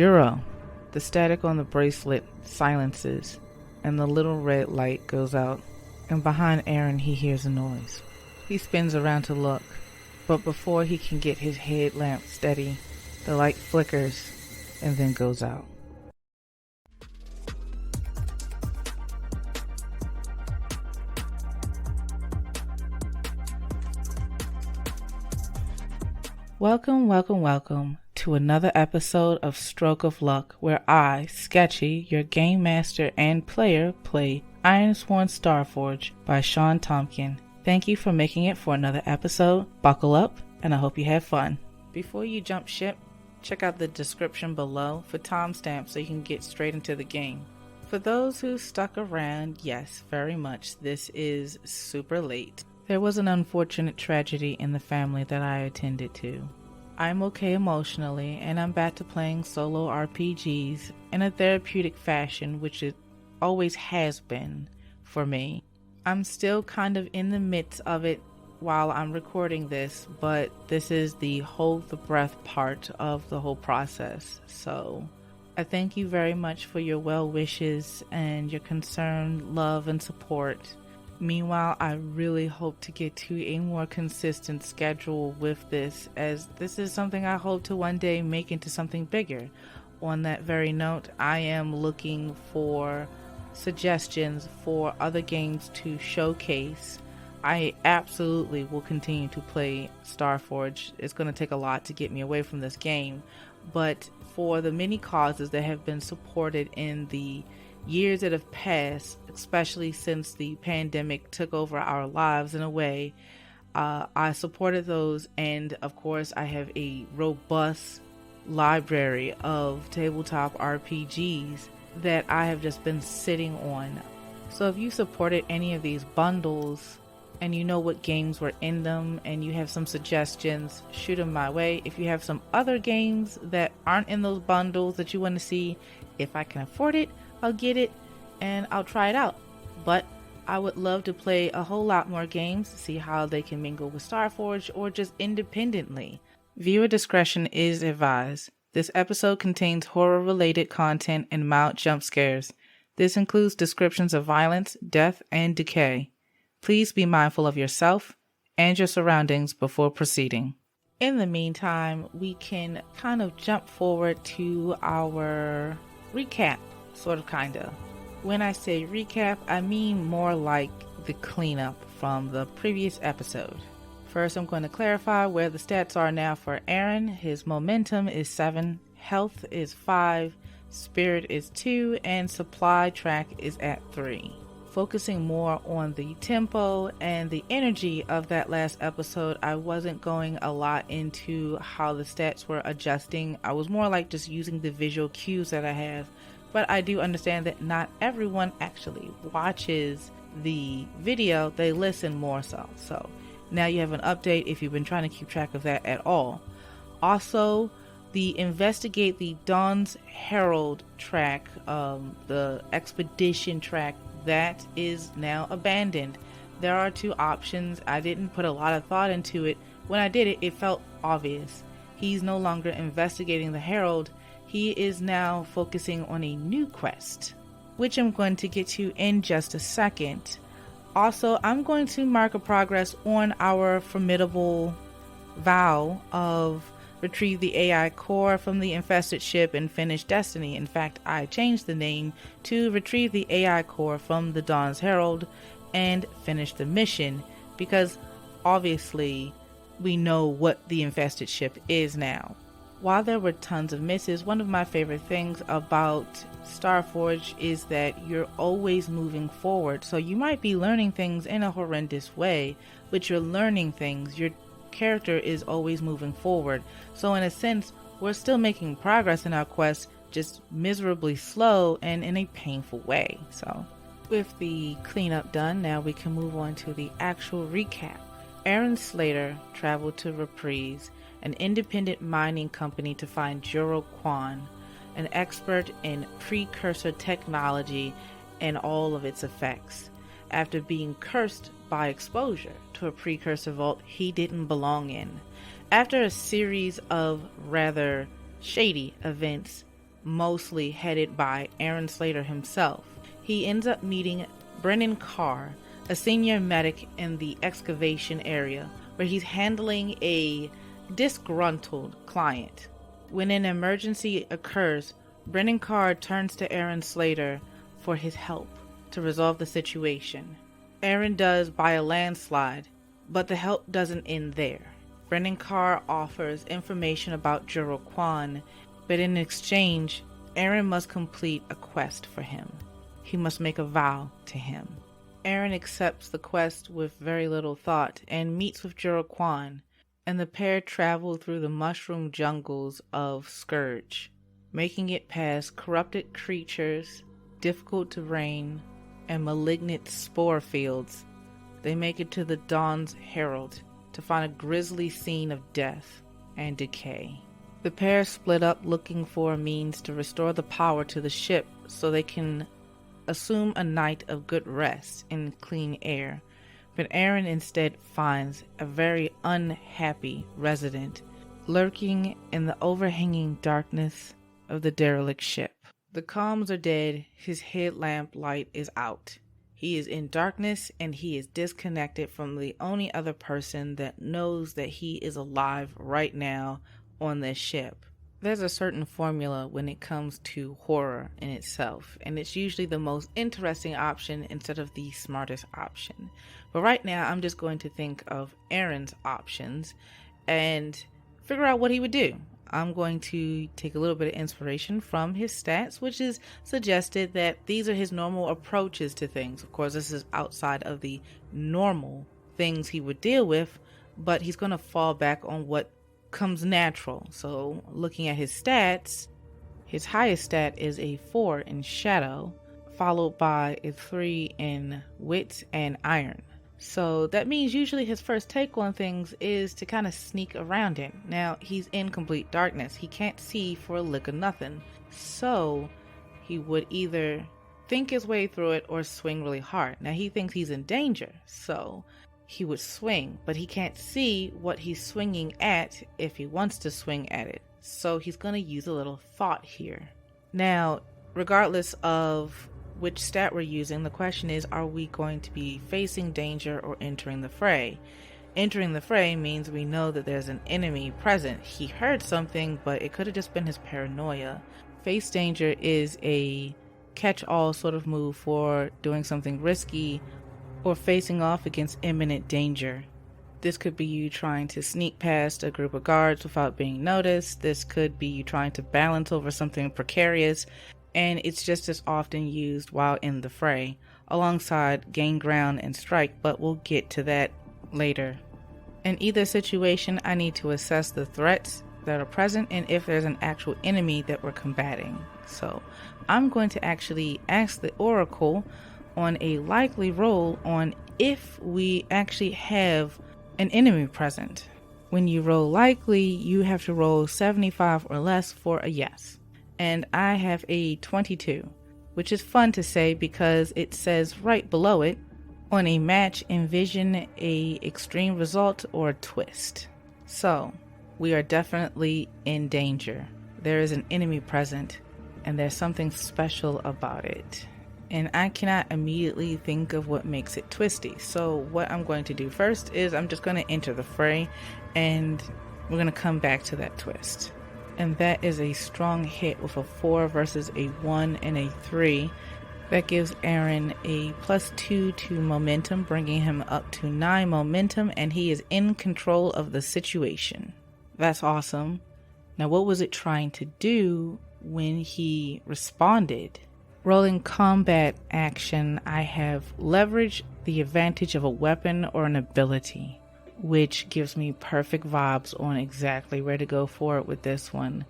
Juro. The static on the bracelet silences, and the little red light goes out, and behind Erin he hears a noise. He spins around to look, but before he can get his headlamp steady, the light flickers and then goes out. Welcome to another episode of Stroke of Luck, where I, Sketchy, your game master and player, play Ironsworn Starforged by Sean Tompkin. Thank you for making it for another episode. Buckle up, and I hope you have fun. Before you jump ship, check out the description below for timestamps so you can get straight into the game. For those who stuck around, yes, very much, this is super late. There was an unfortunate tragedy in the family that I attended to. I'm okay emotionally, and I'm back to playing solo RPGs in a therapeutic fashion, which it always has been for me. I'm still kind of in the midst of it while I'm recording this, but this is the hold the breath part of the whole process. So I thank you very much for your well wishes and your concern, love, and support. Meanwhile, I really hope to get to a more consistent schedule with this, as this is something I hope to one day make into something bigger. On that very note, I am looking for suggestions for other games to showcase. I absolutely will continue to play Starforged. It's going to take a lot to get me away from this game, but for the many causes that have been supported in the years that have passed, especially since the pandemic took over our lives in a way, I supported those, and of course I have a robust library of tabletop RPGs that I have just been sitting on. So if you supported any of these bundles and you know what games were in them and you have some suggestions, shoot them my way. If you have some other games that aren't in those bundles that you want to see, if I can afford it, I'll get it and I'll try it out. But I would love to play a whole lot more games, see how they can mingle with Starforged or just independently. Viewer discretion is advised. This episode contains horror-related content and mild jump scares. This includes descriptions of violence, death, and decay. Please be mindful of yourself and your surroundings before proceeding. In the meantime, we can kind of jump forward to our recap. Sort of, kinda. When I say recap, I mean more like the cleanup from the previous episode. First, I'm going to clarify where the stats are now for Erin. His momentum is 7, health is 5, spirit is 2, and supply track is at 3. Focusing more on the tempo and the energy of that last episode, I wasn't going a lot into how the stats were adjusting. I was more like just using the visual cues that I have. But I do understand that not everyone actually watches the video, they listen more so. So now you have an update if you've been trying to keep track of that at all. Also, the Investigate the Dawn's Herald track, the expedition track, that is now abandoned. There are 2 options. I didn't put a lot of thought into it. When I did it, it felt obvious. He's no longer investigating the Herald. He is now focusing on a new quest, which I'm going to get to in just a second. Also, I'm going to mark a progress on our formidable vow of retrieve the AI core from the infested ship and finish Destiny. In fact, I changed the name to retrieve the AI core from the Dawn's Herald and finish the mission, because obviously we know what the infested ship is now. While there were tons of misses, one of my favorite things about Starforged is that you're always moving forward. So you might be learning things in a horrendous way, but you're learning things. Your character is always moving forward. So in a sense, we're still making progress in our quest, just miserably slow and in a painful way. So with the cleanup done, now we can move on to the actual recap. Erin Slater traveled to Reprise, an independent mining company, to find Juro Intervenes, an expert in precursor technology and all of its effects. After being cursed by exposure to a precursor vault he didn't belong in. After a series of rather shady events, mostly headed by Erin Slater himself. He ends up meeting Brennan Carr, a senior medic in the excavation area, where he's handling a disgruntled client. When an emergency occurs, Brennan Carr turns to Erin Slater for his help to resolve the situation. Erin does by a landslide, but the help doesn't end there. Brennan Carr offers information about Juro, but in exchange, Erin must complete a quest for him. He must make a vow to him. Erin accepts the quest with very little thought and meets with Juro, and the pair travel through the mushroom jungles of Scourge, making it past corrupted creatures, difficult terrain, and malignant spore fields. They make it to the Dawn's Herald to find a grisly scene of death and decay. The pair split up looking for a means to restore the power to the ship so they can assume a night of good rest in clean air, but Erin instead finds a very unhappy resident lurking in the overhanging darkness of the derelict ship. The comms are dead, his headlamp light is out. He is in darkness and he is disconnected from the only other person that knows that he is alive right now on this ship. There's a certain formula when it comes to horror in itself, and it's usually the most interesting option instead of the smartest option. But right now, I'm just going to think of Erin's options and figure out what he would do. I'm going to take a little bit of inspiration from his stats, which is suggested that these are his normal approaches to things. Of course, this is outside of the normal things he would deal with, but he's going to fall back on what comes natural. So looking at his stats, his highest stat is a 4 in Shadow, followed by a 3 in Wit and Iron. So that means usually his first take on things is to kind of sneak around it. Now, he's in complete darkness. He can't see for a lick of nothing. So he would either think his way through it or swing really hard. Now, he thinks he's in danger, so he would swing, but he can't see what he's swinging at if he wants to swing at it. So he's going to use a little thought here. Now, regardless of which stat we're using, the question is, are we going to be facing danger or entering the fray? Entering the fray means we know that there's an enemy present. He heard something, but it could have just been his paranoia. Face danger is a catch-all sort of move for doing something risky or facing off against imminent danger. This could be you trying to sneak past a group of guards without being noticed. This could be you trying to balance over something precarious, and it's just as often used while in the fray, alongside gain ground and strike, but we'll get to that later. In either situation, I need to assess the threats that are present and if there's an actual enemy that we're combating. So I'm going to actually ask the Oracle on a likely roll on if we actually have an enemy present. When you roll likely, you have to roll 75 or less for a yes. And I have a 22, which is fun to say because it says right below it, on a match, envision a extreme result or twist. So we are definitely in danger. There is an enemy present and there's something special about it. And I cannot immediately think of what makes it twisty. So what I'm going to do first is I'm just going to enter the fray and we're going to come back to that twist. And that is a strong hit with a 4 versus a 1 and a 3. That gives Erin a +2 to momentum, bringing him up to 9 momentum, and he is in control of the situation. That's awesome. Now, what was it trying to do when he responded? Rolling combat action, I have leveraged the advantage of a weapon or an ability, which gives me perfect vibes on exactly where to go for it with this one.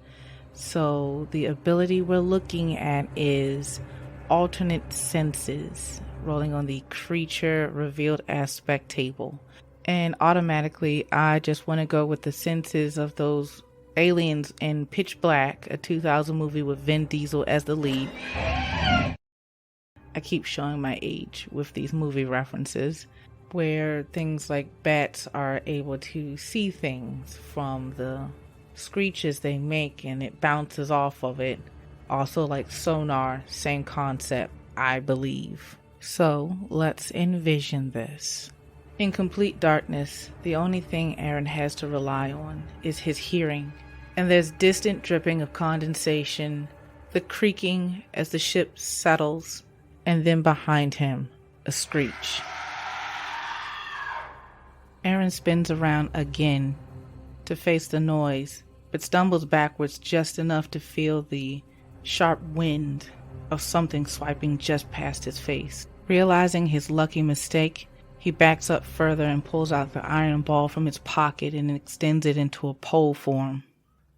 So the ability we're looking at is alternate senses, rolling on the creature revealed aspect table. And automatically, I just want to go with the senses of those aliens in Pitch Black, a 2000 movie with Vin Diesel as the lead. I keep showing my age with these movie references, where things like bats are able to see things from the screeches they make and it bounces off of it. Also like sonar, same concept, I believe. So let's envision this. In complete darkness, the only thing Erin has to rely on is his hearing, and there's distant dripping of condensation, the creaking as the ship settles, and then behind him, a screech. Erin spins around again to face the noise, but stumbles backwards just enough to feel the sharp wind of something swiping just past his face. Realizing his lucky mistake, he backs up further and pulls out the iron ball from his pocket and extends it into a pole form.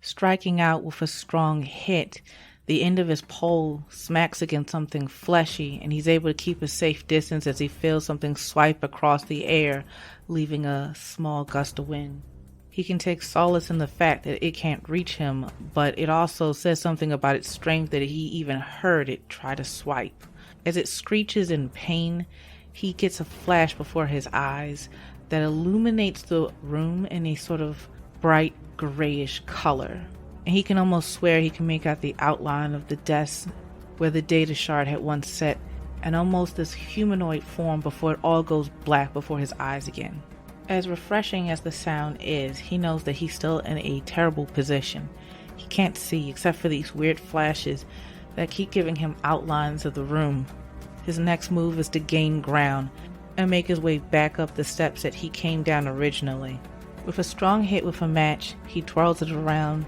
Striking out with a strong hit, the end of his pole smacks against something fleshy, and he's able to keep a safe distance as he feels something swipe across the air, leaving a small gust of wind. He can take solace in the fact that it can't reach him, but it also says something about its strength that he even heard it try to swipe. As it screeches in pain, he gets a flash before his eyes that illuminates the room in a sort of bright grayish color. And he can almost swear he can make out the outline of the desk where the data shard had once set, and almost this humanoid form before it all goes black before his eyes again. As refreshing as the sound is, he knows that he's still in a terrible position. He can't see except for these weird flashes that keep giving him outlines of the room. His next move is to gain ground and make his way back up the steps that he came down originally. With a strong hit with a match, he twirls it around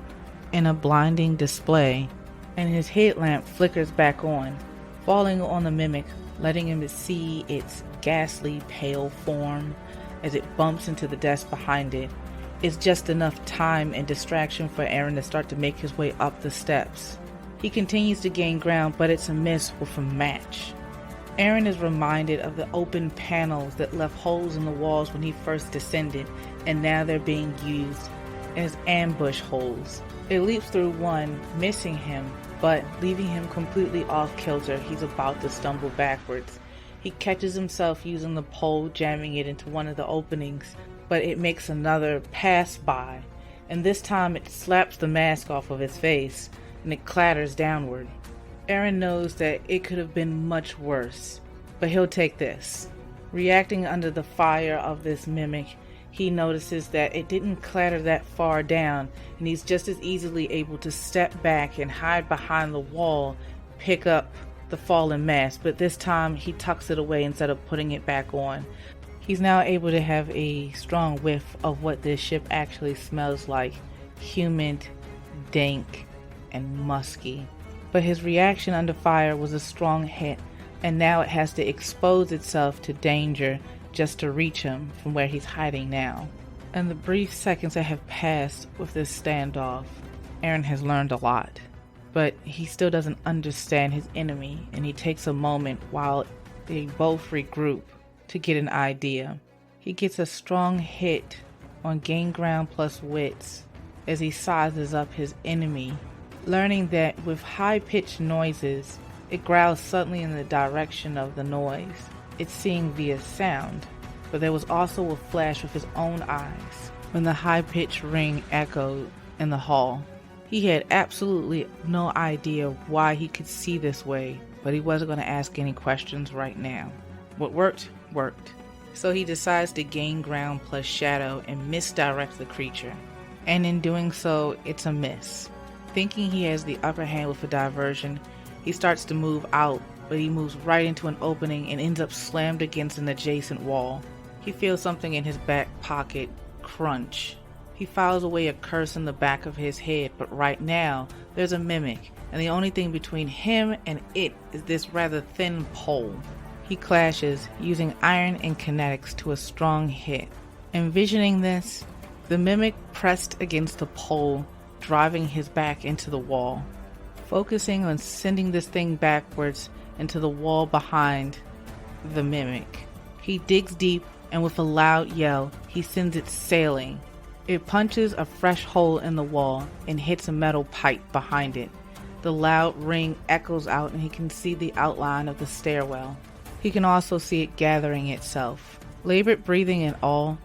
in a blinding display, and his headlamp flickers back on, falling on the mimic, letting him see its ghastly pale form as it bumps into the desk behind it. It's just enough time and distraction for Erin to start to make his way up the steps. He continues to gain ground, but it's a miss with a match. Erin is reminded of the open panels that left holes in the walls when he first descended, and now they're being used as ambush holes. It leaps through one, missing him, but leaving him completely off kilter. He's about to stumble backwards. He catches himself using the pole, jamming it into one of the openings, but it makes another pass by, and this time it slaps the mask off of his face, and it clatters downward. Erin knows that it could have been much worse, but he'll take this. Reacting under the fire of this mimic, he notices that it didn't clatter that far down, and he's just as easily able to step back and hide behind the wall, pick up the fallen mask, but this time he tucks it away instead of putting it back on. He's now able to have a strong whiff of what this ship actually smells like: humid, dank, and musky. But his reaction under fire was a strong hit, and now it has to expose itself to danger just to reach him from where he's hiding now. In the brief seconds that have passed with this standoff, Erin has learned a lot, but he still doesn't understand his enemy, and he takes a moment while they both regroup to get an idea. He gets a strong hit on gain ground plus wits as he sizes up his enemy, learning that with high-pitched noises, it growls suddenly in the direction of the noise. It's seeing via sound, but there was also a flash with his own eyes when the high-pitched ring echoed in the hall. He had absolutely no idea why he could see this way, but he wasn't going to ask any questions right now. What worked. So he decides to gain ground plus shadow and misdirect the creature. And in doing so, it's a miss. Thinking he has the upper hand with a diversion, he starts to move out, but he moves right into an opening and ends up slammed against an adjacent wall. He feels something in his back pocket crunch. He files away a curse in the back of his head, but right now, there's a mimic, and the only thing between him and it is this rather thin pole. He clashes, using iron and kinetics to a strong hit. Envisioning this, the mimic pressed against the pole, driving his back into the wall. Focusing on sending this thing backwards into the wall behind the mimic, he digs deep, and with a loud yell, he sends it sailing. It punches a fresh hole in the wall and hits a metal pipe behind it. The loud ring echoes out, and he can see the outline of the stairwell. He can also see it gathering itself. Labored breathing and all,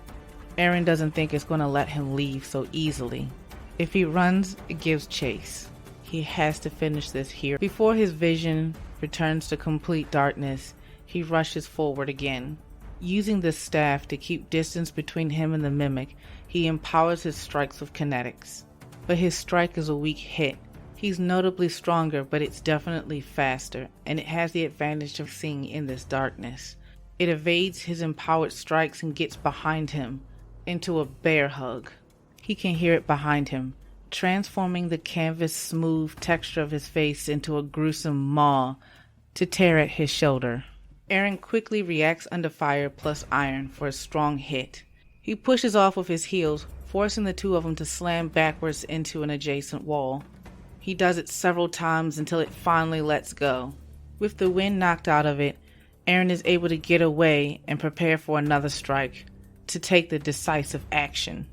Erin doesn't think it's going to let him leave so easily. If he runs, it gives chase. He has to finish this here. Before his vision returns to complete darkness, he rushes forward again. Using the staff to keep distance between him and the mimic, he empowers his strikes with kinetics. But his strike is a weak hit. He's notably stronger, but it's definitely faster, and it has the advantage of seeing in this darkness. It evades his empowered strikes and gets behind him into a bear hug. He can hear it behind him, transforming the canvas smooth texture of his face into a gruesome maw to tear at his shoulder. Erin quickly reacts under fire plus iron for a strong hit. He pushes off with his heels, forcing the two of them to slam backwards into an adjacent wall. He does it several times until it finally lets go. With the wind knocked out of it, Erin is able to get away and prepare for another strike to take the decisive action.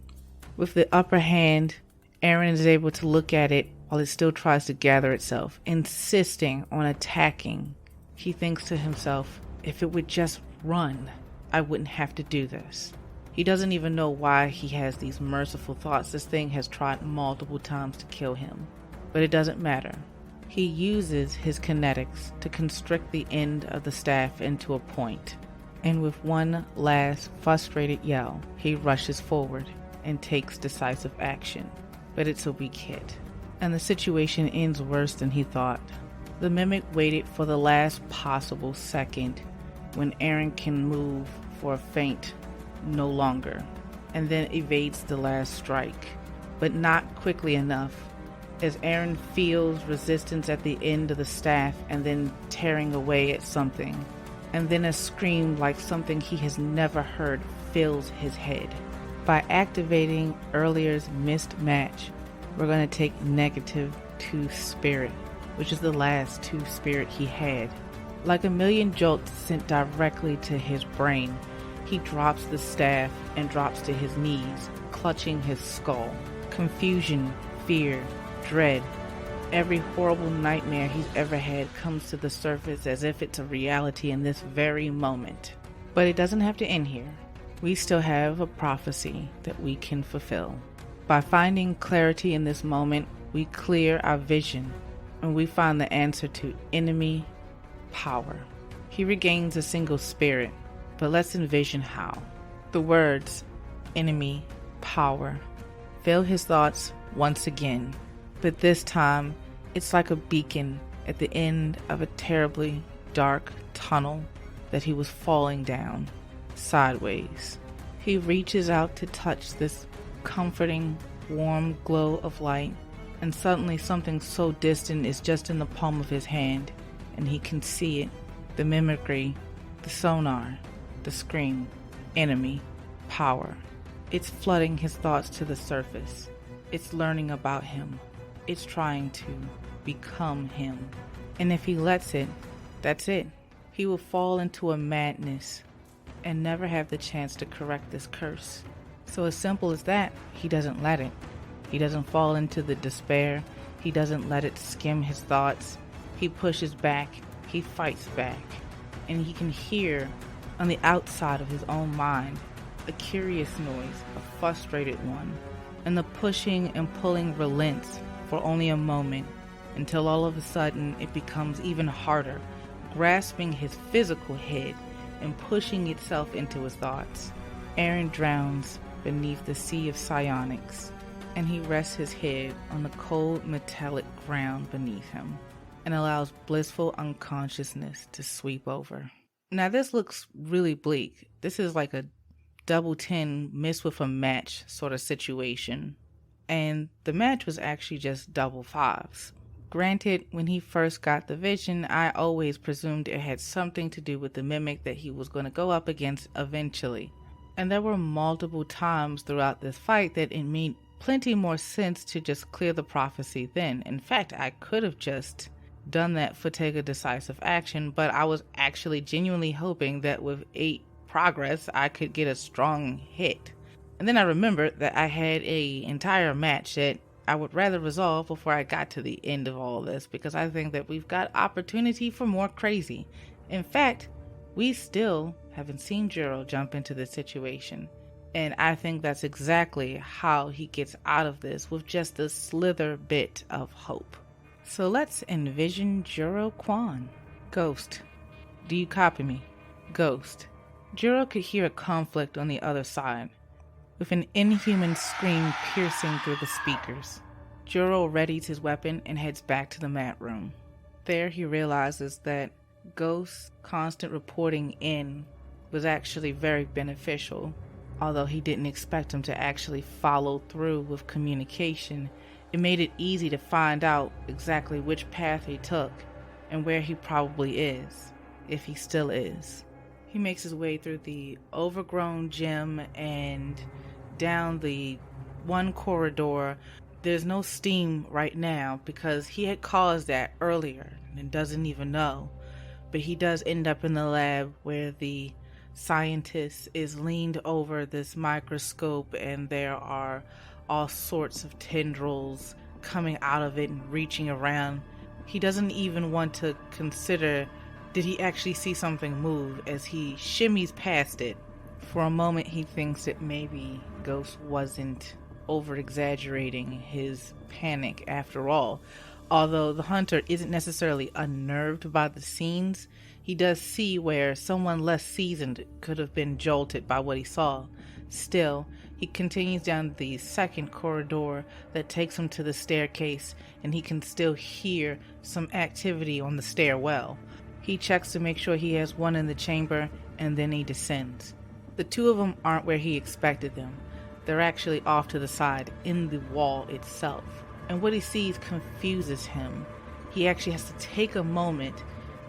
With the upper hand, Erin is able to look at it while it still tries to gather itself, insisting on attacking. He thinks to himself, if it would just run, I wouldn't have to do this. He doesn't even know why he has these merciful thoughts. This thing has tried multiple times to kill him. But it doesn't matter. He uses his kinetics to constrict the end of the staff into a point, and with one last frustrated yell, he rushes forward and takes decisive action. But it's a weak hit, and the situation ends worse than he thought. The mimic waited for the last possible second when Erin can move for a feint no longer, and then evades the last strike, but not quickly enough, as Erin feels resistance at the end of the staff and then tearing away at something, and then a scream like something he has never heard fills his head. By activating earlier's missed match, we're going to take -2 spirit, which is the last 2 spirit he had. Like a million jolts sent directly to his brain, he drops the staff and drops to his knees, clutching his skull. Confusion, fear, dread, every horrible nightmare he's ever had comes to the surface as if it's a reality in this very moment. But it doesn't have to end here. We still have a prophecy that we can fulfill. By finding clarity in this moment, we clear our vision and we find the answer to enemy power. He regains a single spirit, but let's envision how. The words, enemy power, fill his thoughts once again. But this time, it's like a beacon at the end of a terribly dark tunnel that he was falling down, sideways. He reaches out to touch this comforting, warm glow of light, and suddenly something so distant is just in the palm of his hand, and he can see it, the mimicry, the sonar, the scream, enemy, power. It's flooding his thoughts to the surface. It's learning about him. It's trying to become him. And if he lets it, that's it. He will fall into a madness and never have the chance to correct this curse. So as simple as that, he doesn't let it. He doesn't fall into the despair. He doesn't let it skim his thoughts. He pushes back. He fights back. And he can hear on the outside of his own mind a curious noise, a frustrated one. And the pushing and pulling relents for only a moment, until all of a sudden it becomes even harder, grasping his physical head and pushing itself into his thoughts. Erin drowns beneath the sea of psionics, and he rests his head on the cold metallic ground beneath him and allows blissful unconsciousness to sweep over. Now this looks really bleak. This is like a double 10 missed with a match sort of situation. And the match was actually just double 5s. Granted, when he first got the vision, I always presumed it had something to do with the mimic that he was going to go up against eventually. And there were multiple times throughout this fight that it made plenty more sense to just clear the prophecy then. In fact, I could have just done that for take a decisive action, but I was actually genuinely hoping that with 8 progress, I could get a strong hit. And then I remembered that I had an entire match that I would rather resolve before I got to the end of all this, because I think that we've got opportunity for more crazy. In fact, we still haven't seen Juro jump into this situation. And I think that's exactly how he gets out of this, with just a slither bit of hope. So let's envision Juro Quan. Ghost. Do you copy me? Ghost. Juro could hear a conflict on the other side, with an inhuman scream piercing through the speakers. Juro readies his weapon and heads back to the mat room. There he realizes that Ghost's constant reporting in was actually very beneficial. Although he didn't expect him to actually follow through with communication, it made it easy to find out exactly which path he took and where he probably is, if he still is. He makes his way through the overgrown gym and down the one corridor. There's no steam right now because he had caused that earlier and doesn't even know. But he does end up in the lab where the scientist is leaned over this microscope and there are all sorts of tendrils coming out of it and reaching around. He doesn't even want to consider, did he actually see something move, as he shimmies past it. For a moment he thinks that maybe Ghost wasn't over-exaggerating his panic after all. Although the hunter isn't necessarily unnerved by the scenes, he does see where someone less seasoned could have been jolted by what he saw. Still, he continues down the second corridor that takes him to the staircase, and he can still hear some activity on the stairwell. He checks to make sure he has one in the chamber, and then he descends. The two of them aren't where he expected them. They're actually off to the side, in the wall itself. And what he sees confuses him. He actually has to take a moment,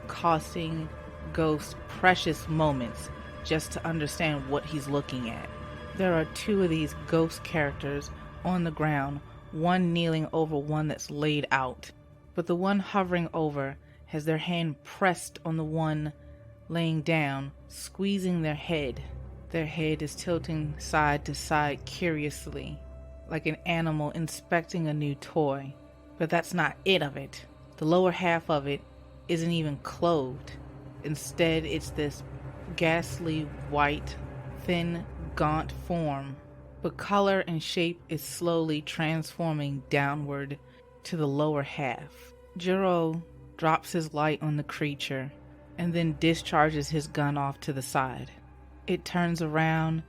costing Ghost precious moments, just to understand what he's looking at. There are two of these ghost characters on the ground, one kneeling over one that's laid out. But the one hovering over has their hand pressed on the one laying down, squeezing their head. Their head is tilting side to side curiously, like an animal inspecting a new toy. But that's not it of it. The lower half of it isn't even clothed. Instead, it's this ghastly white, thin, gaunt form. But color and shape is slowly transforming downward to the lower half. Juro drops his light on the creature and then discharges his gun off to the side. It turns around,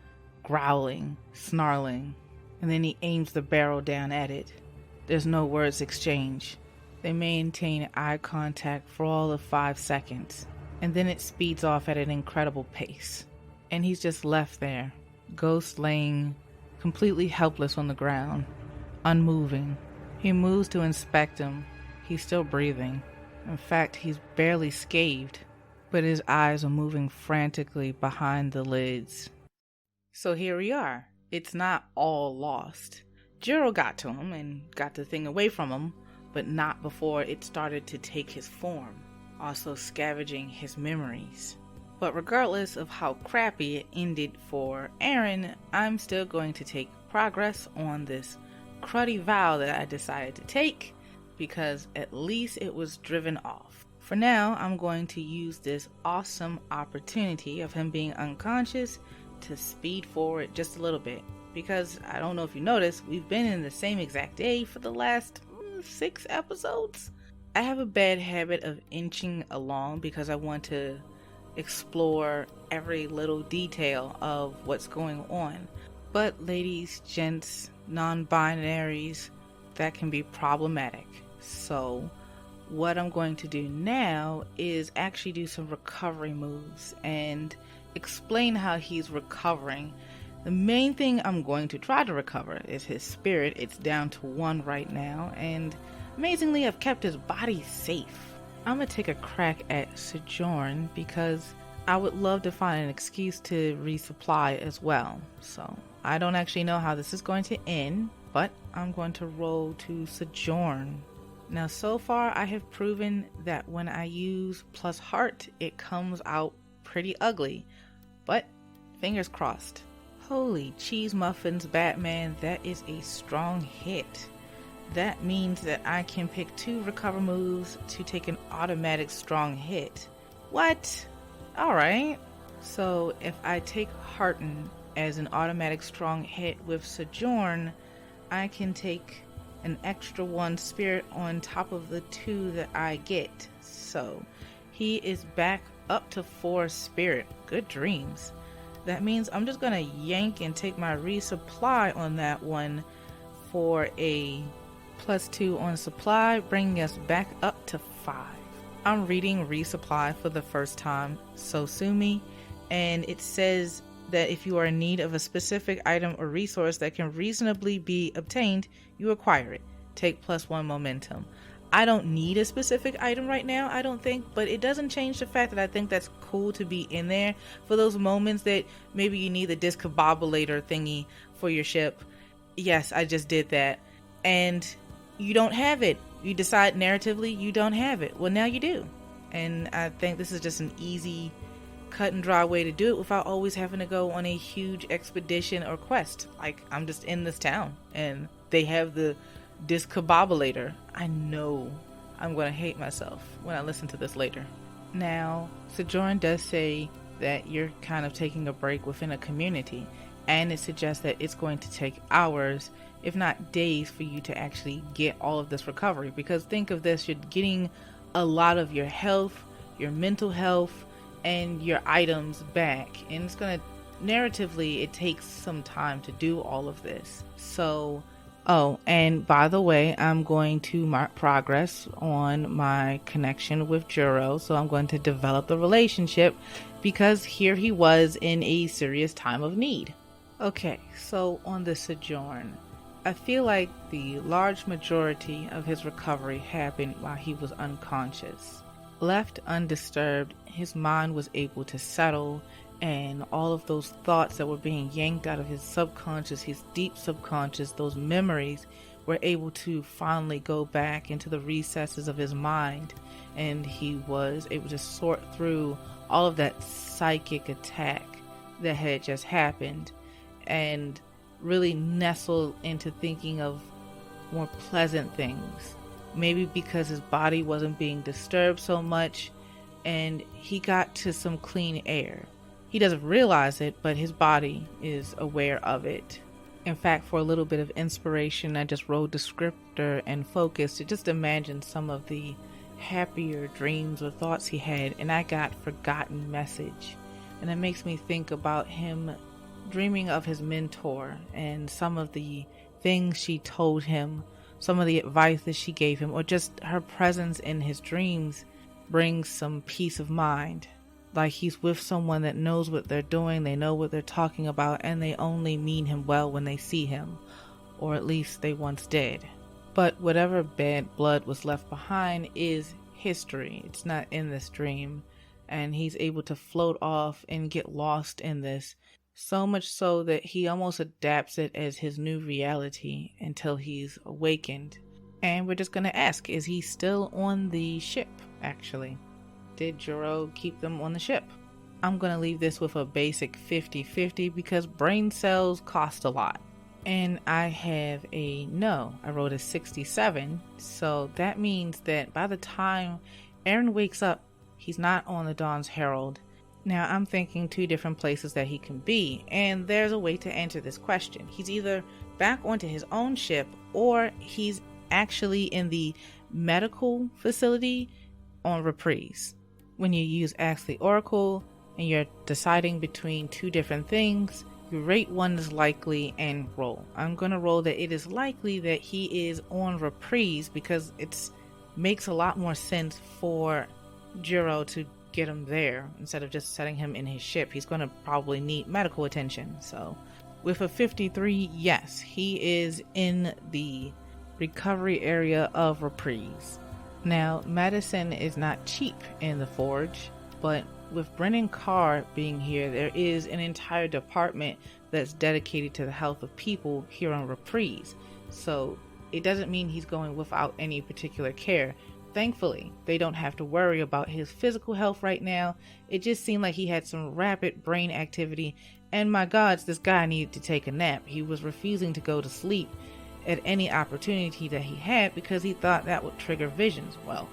growling, snarling, and then he aims the barrel down at it. There's no words exchanged. They maintain eye contact for all of 5 seconds, and then it speeds off at an incredible pace. And he's just left there, Ghost laying completely helpless on the ground, unmoving. He moves to inspect him. He's still breathing. In fact, he's barely scathed, but his eyes are moving frantically behind the lids. So here we are. It's not all lost. Juro got to him and got the thing away from him, but not before it started to take his form, also scavenging his memories. But regardless of how crappy it ended for Erin, I'm still going to take progress on this cruddy vow that I decided to take, because at least it was driven off. For now, I'm going to use this awesome opportunity of him being unconscious to speed forward just a little bit, because I don't know if you noticed, we've been in the same exact day for the last 6 episodes. I have a bad habit of inching along because I want to explore every little detail of what's going on. But ladies, gents, non-binaries, that can be problematic. So what I'm going to do now is actually do some recovery moves and explain how he's recovering. The main thing I'm going to try to recover is his spirit. It's down to 1 right now, and amazingly I've kept his body safe. I'm going to take a crack at Sojourn because I would love to find an excuse to resupply as well. So I don't actually know how this is going to end, but I'm going to roll to Sojourn. Now so far I have proven that when I use plus heart it comes out pretty ugly, but fingers crossed. Holy cheese muffins, Batman, that is a strong hit. That means that I can pick 2 recover moves to take an automatic strong hit. What? Alright. So if I take Hearten as an automatic strong hit with Sojourn, I can take an extra 1 spirit on top of the 2 that I get. So he is back up to 4 spirit. Good dreams. That means I'm just gonna yank and take my resupply on that one for a +2 on supply, bringing us back up to 5. I'm reading resupply for the first time, so sue me, and it says that if you are in need of a specific item or resource that can reasonably be obtained, you acquire it. Take +1 momentum. I don't need a specific item right now, I don't think, but it doesn't change the fact that I think that's cool to be in there for those moments that maybe you need the discombobulator thingy for your ship. Yes, I just did that. And you don't have it. You decide narratively you don't have it. Well, now you do. And I think this is just an easy, cut and dry way to do it without always having to go on a huge expedition or quest. Like, I'm just in this town and they have the discombobulator. I know I'm going to hate myself when I listen to this later. Now, Sojourn does say that you're kind of taking a break within a community, and it suggests that it's going to take hours, if not days, for you to actually get all of this recovery. Because think of this, you're getting a lot of your health, your mental health, and your items back, and it's going to, narratively, it takes some time to do all of this. So oh, and by the way, I'm going to mark progress on my connection with Juro, so I'm going to develop the relationship because here he was in a serious time of need. Okay, so on the Sojourn, I feel like the large majority of his recovery happened while he was unconscious. Left undisturbed, his mind was able to settle, and all of those thoughts that were being yanked out of his subconscious, his deep subconscious, those memories were able to finally go back into the recesses of his mind, and he was able to sort through all of that psychic attack that had just happened and really nestle into thinking of more pleasant things. Maybe because his body wasn't being disturbed so much, and he got to some clean air. He doesn't realize it, but his body is aware of it. In fact, for a little bit of inspiration, I just wrote descriptor and focus to just imagine some of the happier dreams or thoughts he had, and I got forgotten message. And it makes me think about him dreaming of his mentor and some of the things she told him, some of the advice that she gave him, or just her presence in his dreams brings some peace of mind. Like he's with someone that knows what they're doing, they know what they're talking about, and they only mean him well when they see him. Or at least they once did. But whatever bad blood was left behind is history. It's not in this dream. And he's able to float off and get lost in this. So much so that he almost adapts it as his new reality until he's awakened. And we're just going to ask, is he still on the ship, actually? Did Juro keep them on the ship? I'm going to leave this with a basic 50-50 because brain cells cost a lot. And I have a no. I wrote a 67. So that means that by the time Erin wakes up, he's not on the Dawn's Herald. Now I'm thinking 2 different places that he can be. And there's a way to answer this question. He's either back onto his own ship or he's actually in the medical facility on Reprise. When you use Ask the Oracle and you're deciding between 2 different things, you rate one as likely and roll. I'm going to roll that it is likely that he is on Reprise because it makes a lot more sense for Juro to get him there instead of just setting him in his ship. He's going to probably need medical attention. So with a 53, yes, he is in the recovery area of Reprise. Now, medicine is not cheap in the Forge, but with Brennan Carr being here, there is an entire department that's dedicated to the health of people here on Reprise. So it doesn't mean he's going without any particular care. Thankfully, they don't have to worry about his physical health right now. It just seemed like he had some rapid brain activity, and my gods, this guy needed to take a nap. He was refusing to go to sleep at any opportunity that he had because he thought that would trigger visions. Well,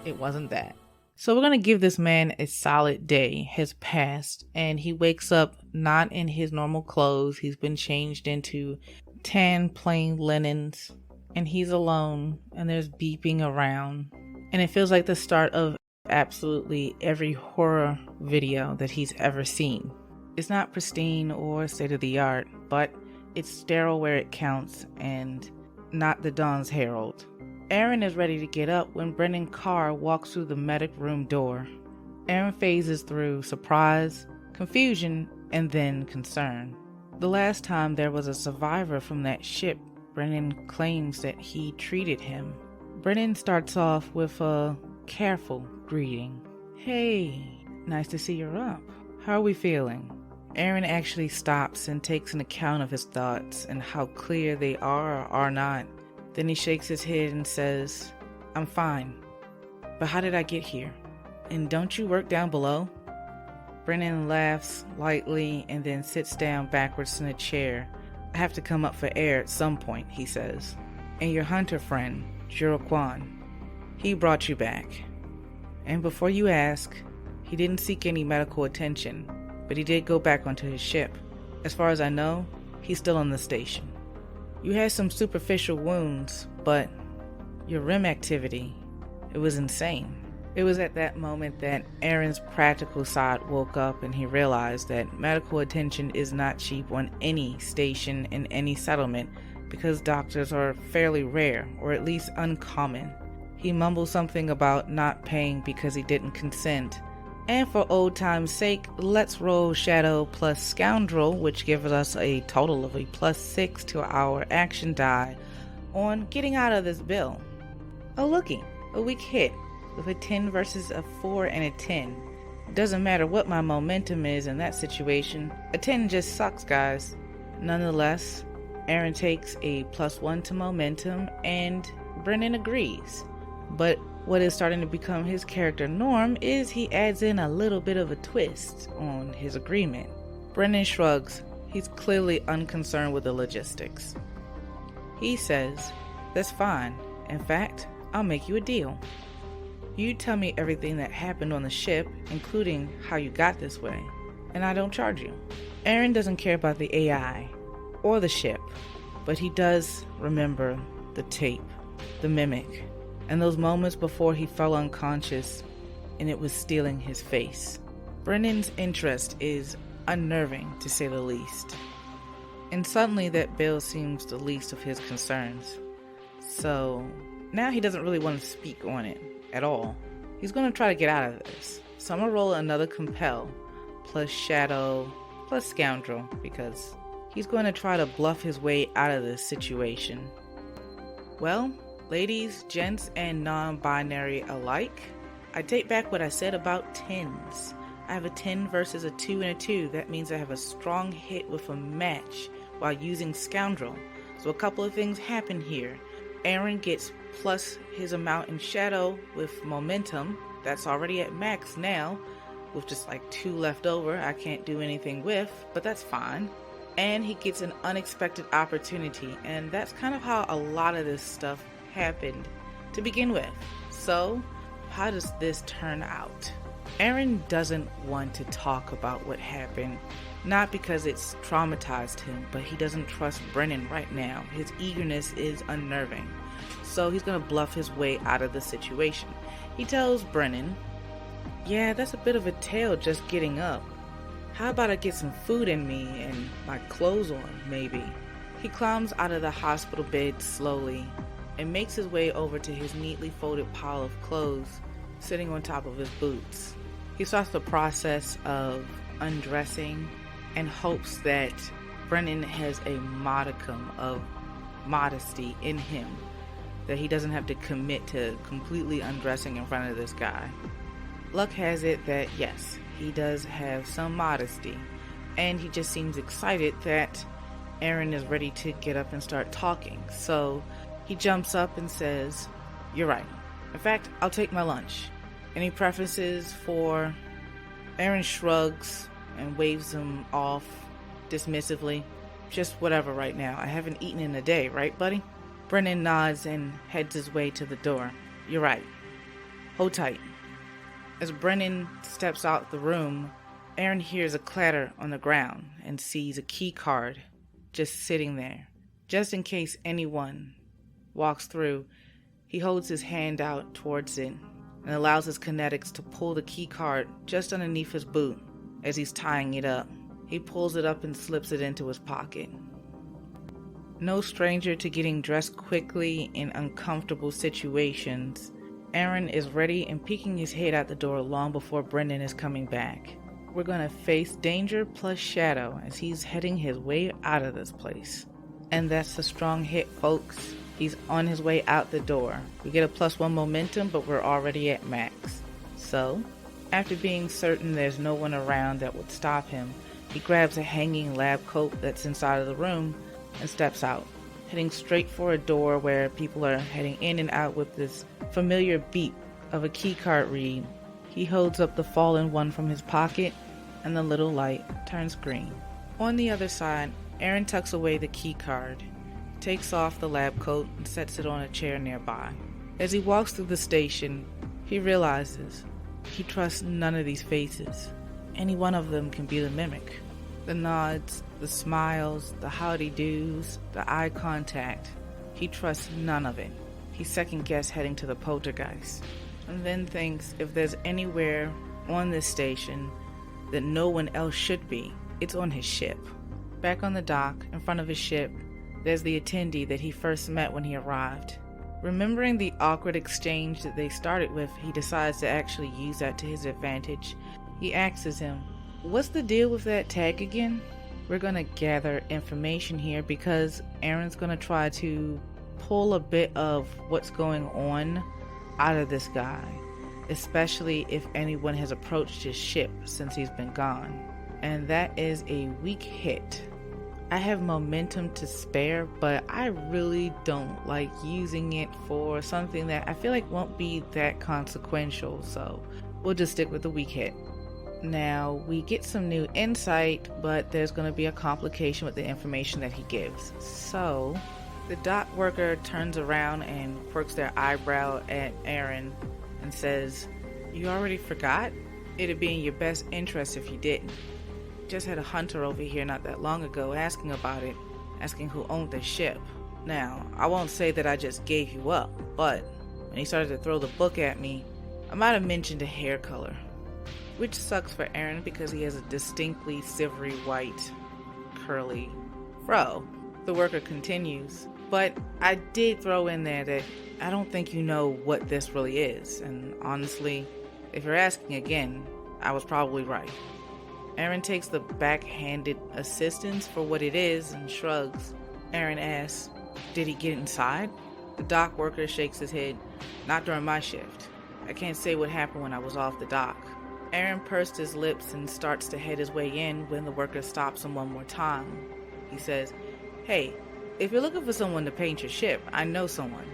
it wasn't that. So we're going to give this man a solid day has passed, and he wakes up not in his normal clothes. He's been changed into tan plain linens, and he's alone, and there's beeping around, and it feels like the start of absolutely every horror video that he's ever seen. It's not pristine or state-of-the-art, but it's sterile where it counts, and not the Dawn's Herald. Erin is ready to get up when Brennan Carr walks through the medic room door. Erin phases through surprise, confusion, and then concern. The last time there was a survivor from that ship, Brennan claims that he treated him. Brennan starts off with a careful greeting. Hey, nice to see you're up. How are we feeling? Erin actually stops and takes an account of his thoughts and how clear they are or are not. Then he shakes his head and says, I'm fine. But how did I get here? And don't you work down below? Brennan laughs lightly and then sits down backwards in a chair. I have to come up for air at some point, he says. And your hunter friend, Juro he brought you back. And before you ask, he didn't seek any medical attention, but he did go back onto his ship. As far as I know, he's still on the station. You had some superficial wounds, but your REM activity, it was insane. It was at that moment that Erin's practical side woke up and he realized that medical attention is not cheap on any station in any settlement because doctors are fairly rare, or at least uncommon. He mumbled something about not paying because he didn't consent. And for old time's sake, let's roll Shadow plus Scoundrel, which gives us a total of a +6 to our action die on getting out of this bill. Oh looky, a weak hit with a 10 versus a 4 and a 10. It doesn't matter what my momentum is in that situation, a 10 just sucks, guys. Nonetheless, Erin takes a +1 to momentum and Brennan agrees. But what is starting to become his character norm is he adds in a little bit of a twist on his agreement. Brennan shrugs. He's clearly unconcerned with the logistics. He says, that's fine. In fact, I'll make you a deal. You tell me everything that happened on the ship, including how you got this way, and I don't charge you. Erin doesn't care about the AI or the ship, but he does remember the tape, the mimic, and those moments before he fell unconscious and it was stealing his face. Brennan's interest is unnerving, to say the least. And suddenly that bill seems the least of his concerns. So now he doesn't really want to speak on it at all. He's going to try to get out of this. So I'm going to roll another Compel, plus Shadow, plus Scoundrel, because he's going to try to bluff his way out of this situation. Well, ladies, gents, and non-binary alike, I take back what I said about 10s. I have a 10 versus a 2 and a 2. That means I have a strong hit with a match while using Scoundrel. So a couple of things happen here. Erin gets plus his amount in Shadow with momentum. That's already at max now, with just like 2 left over I can't do anything with, but that's fine. And he gets an unexpected opportunity, and that's kind of how a lot of this stuff happened to begin with. So how does this turn out? Erin doesn't want to talk about what happened, not because it's traumatized him, but he doesn't trust Brennan right now. His eagerness is unnerving. So he's going to bluff his way out of the situation. He tells Brennan, yeah, that's a bit of a tale just getting up. How about I get some food in me and my clothes on, maybe? He climbs out of the hospital bed slowly and makes his way over to his neatly folded pile of clothes sitting on top of his boots. He starts the process of undressing and hopes that Brennan has a modicum of modesty in him, that he doesn't have to commit to completely undressing in front of this guy. Luck has it that yes, he does have some modesty, and he just seems excited that Erin is ready to get up and start talking. So he jumps up and says, you're right. In fact, I'll take my lunch. Any preferences for... Erin shrugs and waves him off dismissively. Just whatever right now. I haven't eaten in a day, right, buddy? Brennan nods and heads his way to the door. You're right. Hold tight. As Brennan steps out the room, Erin hears a clatter on the ground and sees a key card just sitting there, just in case anyone walks through. He holds his hand out towards it and allows his kinetics to pull the key card just underneath his boot as he's tying it up. He pulls it up and slips it into his pocket. No stranger to getting dressed quickly in uncomfortable situations, Erin is ready and peeking his head out the door long before Brendan is coming back. We're gonna face danger plus shadow as he's heading his way out of this place. And that's a strong hit, folks. He's on his way out the door. We get a +1 momentum, but we're already at max. So, after being certain there's no one around that would stop him, he grabs a hanging lab coat that's inside of the room and steps out, heading straight for a door where people are heading in and out with this familiar beep of a keycard read. He holds up the fallen one from his pocket, and the little light turns green. On the other side, Erin tucks away the keycard, takes off the lab coat, and sets it on a chair nearby. As he walks through the station, he realizes he trusts none of these faces. Any one of them can be the mimic. The nods, the smiles, the howdy-doos, the eye contact. He trusts none of it. He second-guesses heading to the poltergeist, and then thinks if there's anywhere on this station that no one else should be, it's on his ship. Back on the dock, in front of his ship, there's the attendee that he first met when he arrived. Remembering the awkward exchange that they started with, he decides to actually use that to his advantage. He asks him, "What's the deal with that tag again?" We're gonna gather information here because Erin's gonna try to pull a bit of what's going on out of this guy, especially if anyone has approached his ship since he's been gone. And that is a weak hit. I have momentum to spare, but I really don't like using it for something that I feel like won't be that consequential, so we'll just stick with the weak hit. Now, we get some new insight, but there's going to be a complication with the information that he gives. So, the dock worker turns around and quirks their eyebrow at Erin and says, "You already forgot? It'd be in your best interest if you didn't. Just had a hunter over here not that long ago asking about it, asking who owned the ship. Now, I won't say that I just gave you up, but when he started to throw the book at me, I might have mentioned a hair color." Which sucks for Erin because he has a distinctly silvery white, curly fro. The worker continues, "But I did throw in there that I don't think you know what this really is, and honestly, if you're asking again, I was probably right." Erin takes the backhanded assistance for what it is and shrugs. Erin asks, "Did he get inside?" The dock worker shakes his head. "Not during my shift. I can't say what happened when I was off the dock." Erin pursed his lips and starts to head his way in when the worker stops him one more time. He says, "Hey, if you're looking for someone to paint your ship, I know someone."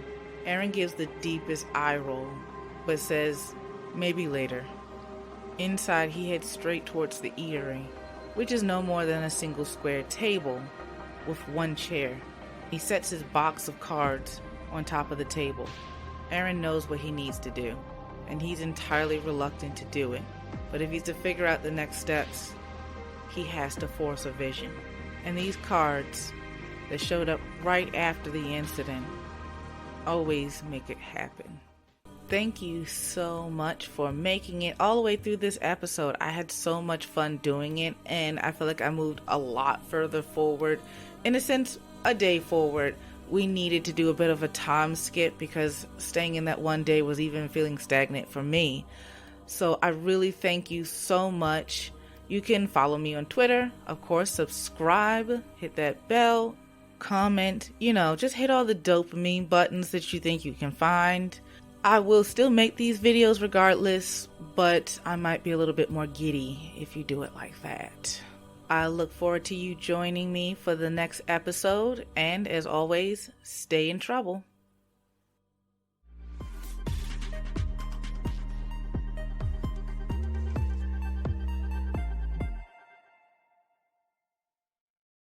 Erin gives the deepest eye roll, but says, "Maybe later." Inside, he heads straight towards the eatery, which is no more than a single square table with one chair. He sets his box of cards on top of the table. Erin knows what he needs to do, and he's entirely reluctant to do it. But if he's to figure out the next steps, he has to force a vision. And these cards that showed up right after the incident always make it happen. Thank you so much for making it all the way through this episode. I had so much fun doing it, and I feel like I moved a lot further forward. In a sense, a day forward. We needed to do a bit of a time skip because staying in that one day was even feeling stagnant for me. So I really thank you so much. You can follow me on Twitter, of course, subscribe, hit that bell, comment, just hit all the dopamine buttons that you think you can find. I will still make these videos regardless, but I might be a little bit more giddy if you do it like that. I look forward to you joining me for the next episode, and as always, stay in trouble.